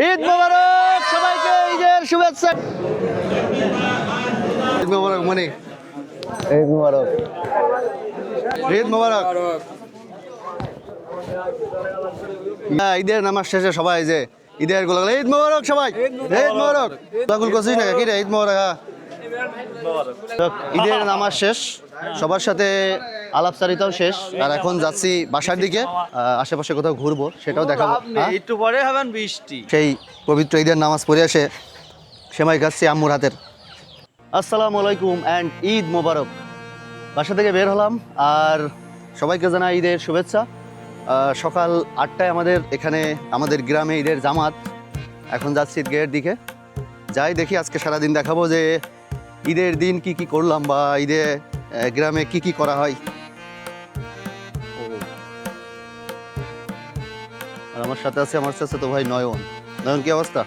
ঈদ মোবারক সবাইকে, ঈদের শুভেচ্ছা। ঈদ মোবারক মনি, ঈদ মোবারক, ঈদ মোবারক। ঈদের নামাজ শেষে সবাই যে ঈদের গুলো ঈদ মোবারক সবাই, ঈদ মোবারক। লাগুল করছিস না কি রে? ঈদ মোবারক। ঈদের নামাজ শেষ, সবার সাথে আলাপচারিতাও শেষ, আর এখন যাচ্ছি বাসার দিকে। আশেপাশে কোথাও ঘুরবো, সেটাও দেখাবো। একটু পরে হবেন বৃষ্টি। সেই পবিত্র ঈদের নামাজ পড়ে এসে সেমাই খাচ্ছি আম্মুর হাতের। আসসালামু আলাইকুম অ্যান্ড ঈদ মোবারক। বাসা থেকে বের হলাম আর সবাইকে জানাই ঈদের শুভেচ্ছা। সকাল 8টায় আমাদের এখানে আমাদের গ্রামে ঈদের জামাত। এখন যাচ্ছি ঈদগাহের দিকে, যাই দেখি আজকে সারাদিন দেখাবো যে ঈদের দিন কি কি করলাম বা ঈদে গ্রামে কি কি করা হয়। আর আমার সাথে আছে আমার চাচা তো ভাই নয়ন। নয়ন, কি অবস্থা?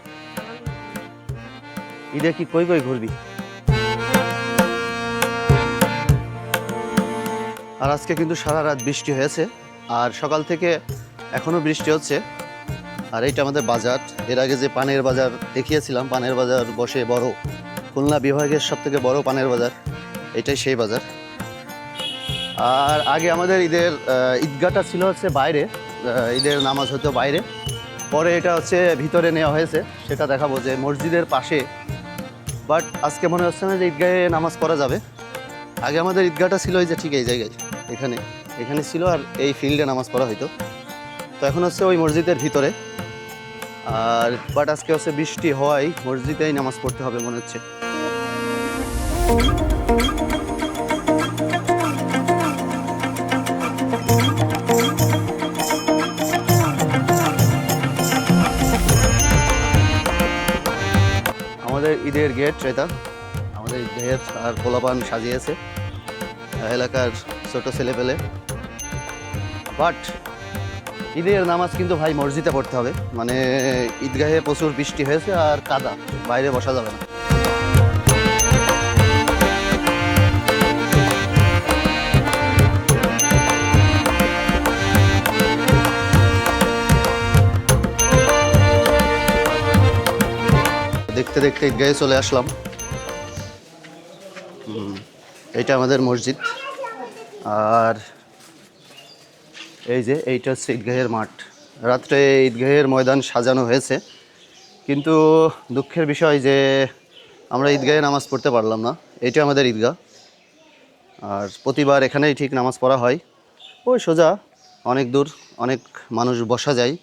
ঈদে কি কই কই ঘুরবি? আর আজকে কিন্তু সারা রাত বৃষ্টি হয়েছে, আর সকাল থেকে এখনো বৃষ্টি হচ্ছে। আর এইটা আমাদের বাজার, এর আগে যে পানের বাজার দেখিয়েছিলাম, পানের বাজার বসে বড়, খুলনা বিভাগের সব থেকে বড় পানের বাজার, এটাই সেই বাজার। আর আগে আমাদের ঈদের ঈদগাহটা ছিল হচ্ছে বাইরে, ঈদের নামাজ হতো বাইরে, পরে এটা হচ্ছে ভিতরে নেওয়া হয়েছে, সেটা দেখাবো যে মসজিদের পাশে। বাট আজকে মনে হচ্ছে না যে ঈদগাহে নামাজ পড়া যাবে। আগে আমাদের ঈদগাহটা ছিল এই যে ঠিক এই জায়গায়, এখানে এখানে ছিল, আর এই ফিল্ডে নামাজ পড়া হইতো। তো এখন হচ্ছে ওই মসজিদের ভিতরে। আর বাট আজকে হচ্ছে বৃষ্টি হওয়ায় মসজিদেই নামাজ পড়তে হবে মনে হচ্ছে। আমাদের ঈদের গেট এটা, আমাদের ঈদের আর পোলাপান সাজিয়েছে এলাকার ছোট ছেলেপেলে। বাট ঈদের নামাজ কিন্তু ভাই মসজিদে পড়তে হবে, মানে ঈদগাহে প্রচুর বৃষ্টি হয়েছে আর কাদা, বাইরে বসা যাবে না। দেখতে দেখতে ঈদগাহে চলে আসলাম। এইটা আমাদের মসজিদ, আর এই যে এইটা হচ্ছে ঈদগাহের মাঠ। রাত্রে ঈদগাহের ময়দান সাজানো হয়েছে, কিন্তু দুঃখের বিষয় যে আমরা ঈদগাহে নামাজ পড়তে পারলাম না। এইটা আমাদের ঈদগাহ, আর প্রতিবার এখানেই ঠিক নামাজ পড়া হয়। ওই সোজা অনেক দূর, অনেক মানুষ বসা যায়।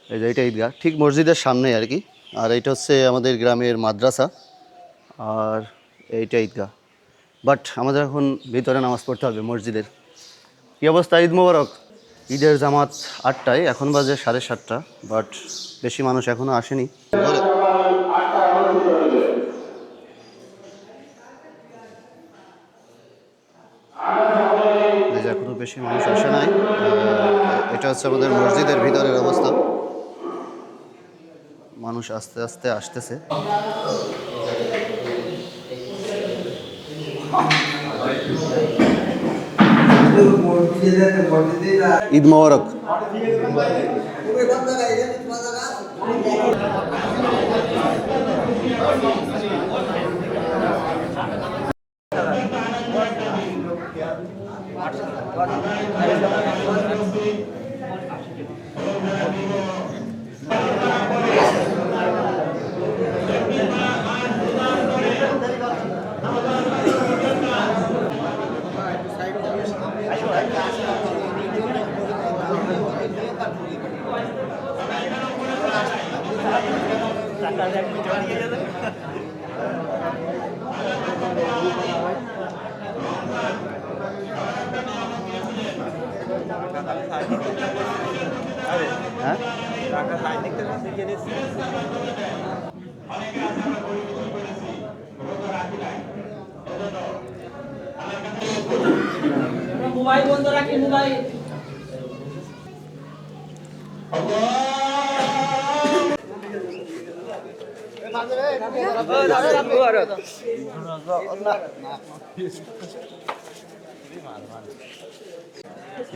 এই যে এইটা ঈদগাহ, ঠিক মসজিদের সামনেই আর কি। আর এইটা হচ্ছে আমাদের গ্রামের মাদ্রাসা, আর এইটা ঈদগাহ। বাট আমাদের এখন ভিতরে নামাজ পড়তে হবে মসজিদের। কী অবস্থা? ঈদ মোবারক। ঈদের জামাত 8টায়, এখন বাজে 7:30। বাট বেশি মানুষ এখনও আসেনি। এখনও বেশি মানুষ আসে নাই। এটা হচ্ছে আমাদের মসজিদের ভিতরের অবস্থা। মানুষ আস্তে আস্তে আসতেছে। ঈদ মোবারক। হ্যাঁ, মোবাইল বন্ধ রাখি, মোবাইল।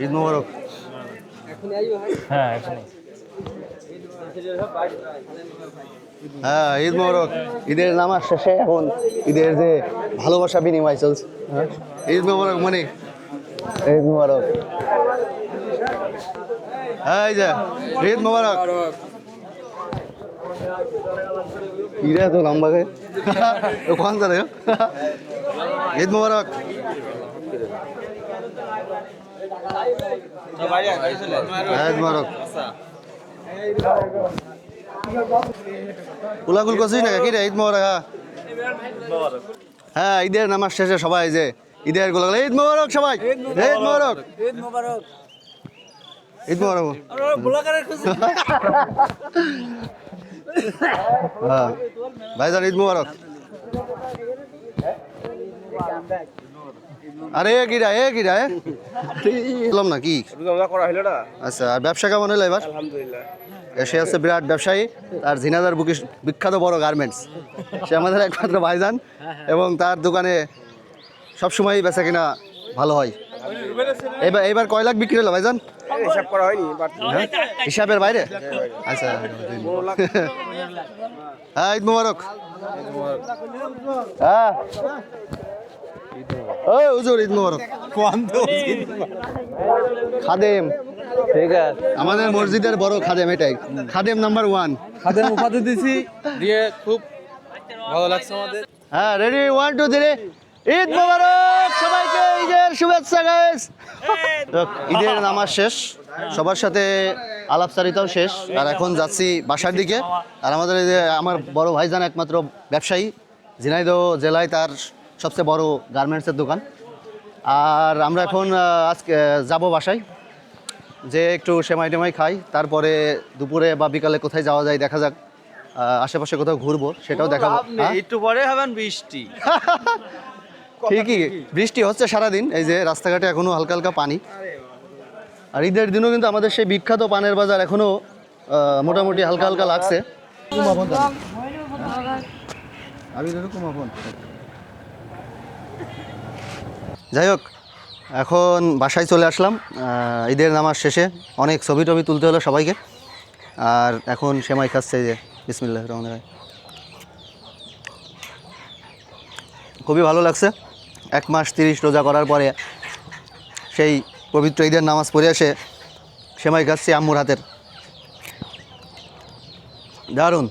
ঈদ মোবারক। হ্যাঁ এখানে হ্যাঁ, ঈদ মোবারক। ঈদের নামাজ শেষে এখন ঈদের যে ভালোবাসা বিনিময় চলছে। হ্যাঁ, ঈদ মোবারক মানে ঈদ মোবারক। এই যে ঈদ মোবারক। ইরে তো লম্বা গে কোন জানে ঈদ মোবারক। ঈদ মোবারক। কুলাকুল করছিস না কি রে? ঈদ মোবারক। হ্যাঁ, ঈদের নামাজ শেষে সবাই যে ঈদের গুলো ঈদ মোবারক সবাই। ঈদ মোবারক। ঈদ মোবারক। ঈদ মোবারক। ব্লগারের খুশি। হ্যাঁ ভাইজান ঈদ মোবারক। আরে কিরা বললাম না কি করা হলো না। আচ্ছা, আর ব্যবসা কেমন হলো এবার? আলহামদুলিল্লাহ। সে হচ্ছে বিরাট ব্যবসায়ী, আর ঝিনাদার বিখ্যাত বড় গার্মেন্টস। সে আমাদের একমাত্র ভাইজান এবং তার দোকানে সবসময়ই বেচা কিনা ভালো হয়। এবার কয় লাখ বিক্রি হলো ভাইজান? হিসাব করা হয়নি, হ্যাঁ, হিসাবের বাইরে। আচ্ছা, হ্যাঁ ঈদ মোবারক। হ্যাঁ ও হুজুর ঈদ মোবারক। খাদেম, ঠিক আছে, আমাদের মসজিদের বড় খাদেম, এটাই খাদেম নাম্বার 1। খাদের উপাধি দিছি দিয়ে খুব ভালো লাগছে আমাদের। হ্যাঁ, রেডি 1 2 3 ঈদ মোবারক সবাইকে, ঈদের শুভেচ্ছা গাইস। ঈদের নামাজ শেষ, সবার সাথে আলাপচারিতাও শেষ, আর এখন যাচ্ছি বাসার দিকে। আর আমাদের এই যে আমার বড় ভাইজান একমাত্র ব্যবসায়ী, ঝিনাইদহ জেলায় তার সবচেয়ে বড় গার্মেন্টসের দোকান। আর আমরা এখন আজকে যাব বাসায়, যে একটু সেমাই টেমাই খাই, তারপরে দুপুরে বা বিকালে কোথায় যাওয়া যায় দেখা যাক। আশেপাশে কোথাও ঘুরবো, সেটাও দেখাবো। হ্যাঁ? একটু পরে হবেন বৃষ্টি। ঠিকই, বৃষ্টি হচ্ছে সারাদিন, এই যে রাস্তাঘাটে এখনো হালকা হালকা পানি। আর ঈদের দিনও কিন্তু আমাদের সেই বিখ্যাত পানের বাজার এখনো মোটামুটি হালকা হালকা লাগছে। যাই হোক, এখন বাসায় চলে আসলাম ঈদের নামাজ শেষে। অনেক ছবি টবি তুলতে হলো সবাইকে। আর এখন সেমাই খাচ্ছে, যে বিসমিল্লাহির রহমানির রহিম। খুবই ভালো লাগছে। 1 মাস 30 রোজা করার পরে সেই পবিত্র ঈদের নামাজ পড়ে এসে সেমাই খাচ্ছি আম্মুর হাতের, দারুণ।